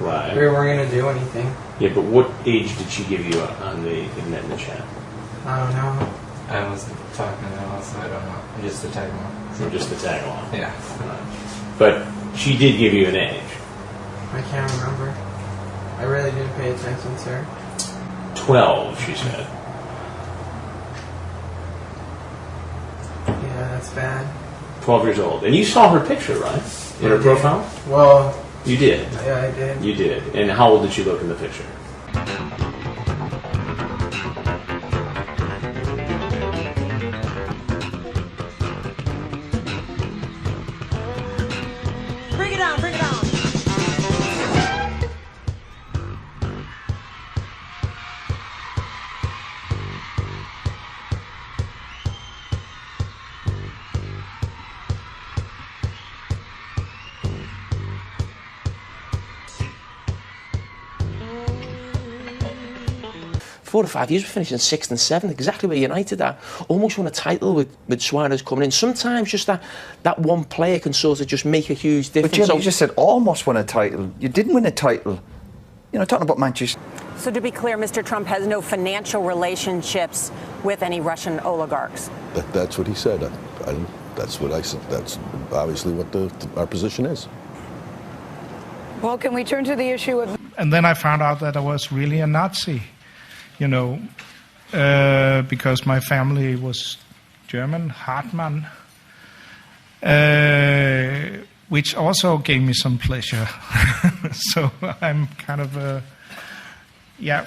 Right. We weren't going to do anything. Yeah, but what age did she give you on the in the chat? I don't know. I wasn't talking at all, so I don't know. I'm just a tag along. So just the tag along. Yeah. But she did give you an age. I can't remember. I really didn't pay attention to her. 12, she said. Yeah, that's bad. 12 years old. And you saw her picture, right? In her profile? Well, You did. yeah, I did. You did. And how old did she look in the picture? Bring it on, bring it on. Four or 5 years, we finished in 6th and 7th, exactly where United are. Almost won a title with Suarez coming in. Sometimes just that one player can sort of just make a huge difference. But Jim, you just said almost won a title. You didn't win a title. You know, talking about Manchester. So to be clear, Mr. Trump has no financial relationships with any Russian oligarchs. That's what he said. That's what I said. That's obviously what our position is. Well, can we turn to the issue of... And then I found out that I was really a Nazi, you know, because my family was German, Hartmann, which also gave me some pleasure. So I'm kind of yeah.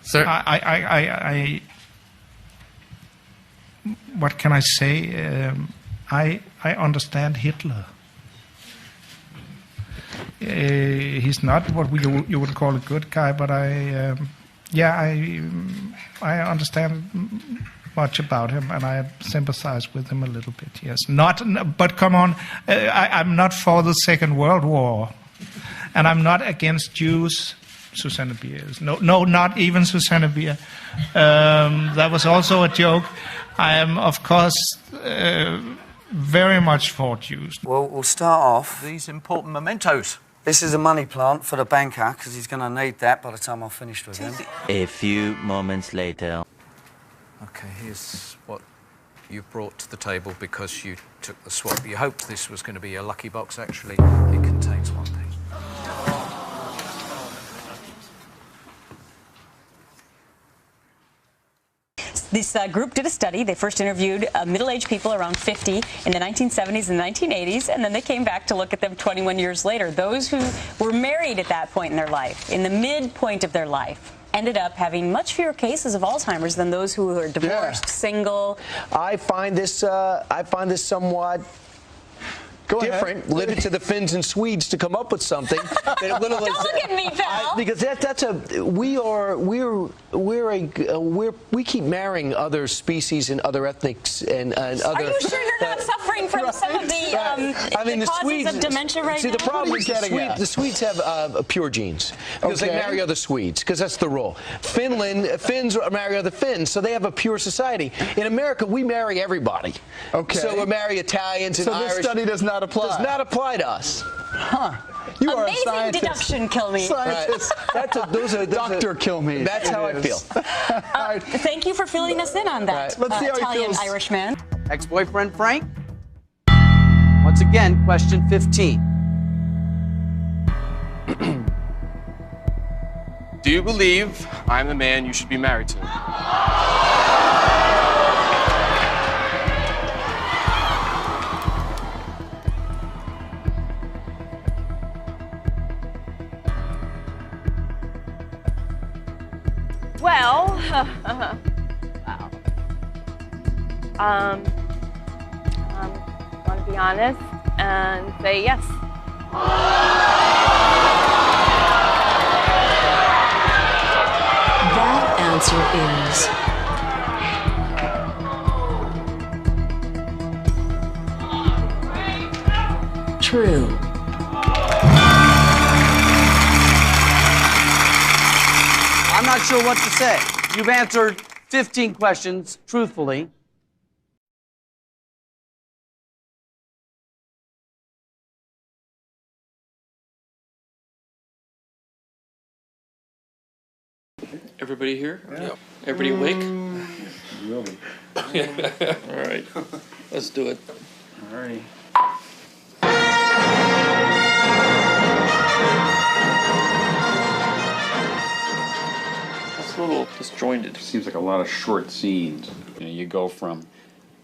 Sir? I what can I say? I understand Hitler. He's not what you would call a good guy, but I understand much about him, and I sympathize with him a little bit. Yes, but come on, I'm not for the Second World War, and I'm not against Jews. Susanna Bier is no, not even Susanna Bier. That was also a joke. I am, of course, very much for Jews. Well, we'll start off. These important mementos. This is a money plant for the banker, because he's going to need that by the time I've finished with him. A few moments later. Okay, here's what you brought to the table because you took the swap. You hoped this was going to be a lucky box. Actually, it contains one thing. This group did a study. They first interviewed middle-aged people around 50 in the 1970s and 1980s, and then they came back to look at them 21 years later. Those who were married at that point in their life, in the midpoint of their life, ended up having much fewer cases of Alzheimer's than those who were divorced, single. I find this somewhat different. Leave it to the Finns and Swedes to come up with something. Don't look at me, pal. Because we keep marrying other species and other ethnics and other. Are you sure you're not suffering from some of the causes of dementia right now? See, the problem is the Swedes have pure genes because they marry other Swedes because that's the rule. Finns marry other Finns, so they have a pure society. In America, we marry everybody. Okay. So we marry Italians and Irish. So this study does not apply. Does not apply to us. Huh. You are a Amazing scientist. deduction, Kilmeade. Scientist. Dr. Kilmeade. That's how I feel. Thank you for filling us in on that, Let's see how Italian Irishman. Ex-boyfriend Frank. Once again, question 15. Do you believe I'm the man you should be married to? Well, wow. Want to be honest and say yes. That answer is true. I'm not sure what to say. You've answered 15 questions truthfully. Everybody here? Yep. Everybody awake? Will be. All right. Let's do it. All right. It's a little disjointed. Seems like a lot of short scenes. You know, you go from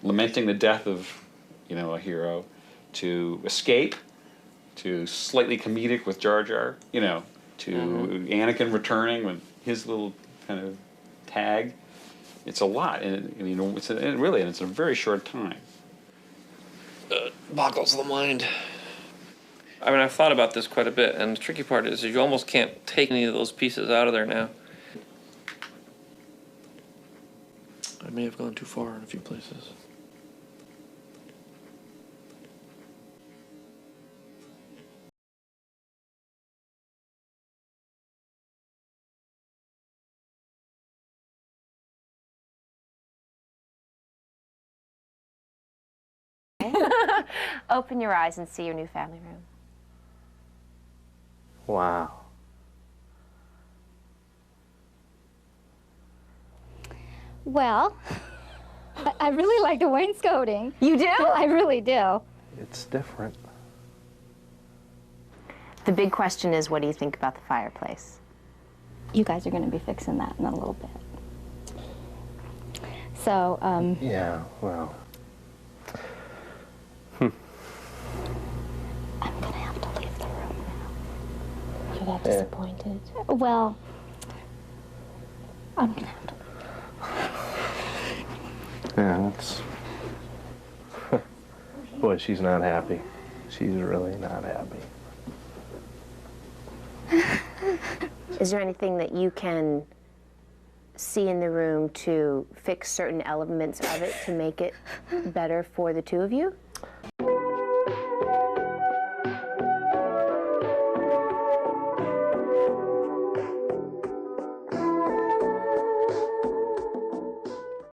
lamenting the death of, you know, a hero, to escape, to slightly comedic with Jar Jar, you know, to Anakin returning with his little kind of tag. It's a lot, and you know, it's a very short time. Boggles the mind. I mean, I've thought about this quite a bit, and the tricky part is you almost can't take any of those pieces out of there now. I may have gone too far in a few places. Open your eyes and see your new family room. Wow. Well, I really like the wainscoting. You do? I really do. It's different. The big question is, what do you think about the fireplace? You guys are going to be fixing that in a little bit. So, Yeah, well. I'm going to have to leave the room now. You're that disappointed? Well, I'm going to have to. Yeah, that's... Boy, she's not happy. She's really not happy. Is there anything that you can see in the room to fix certain elements of it to make it better for the two of you?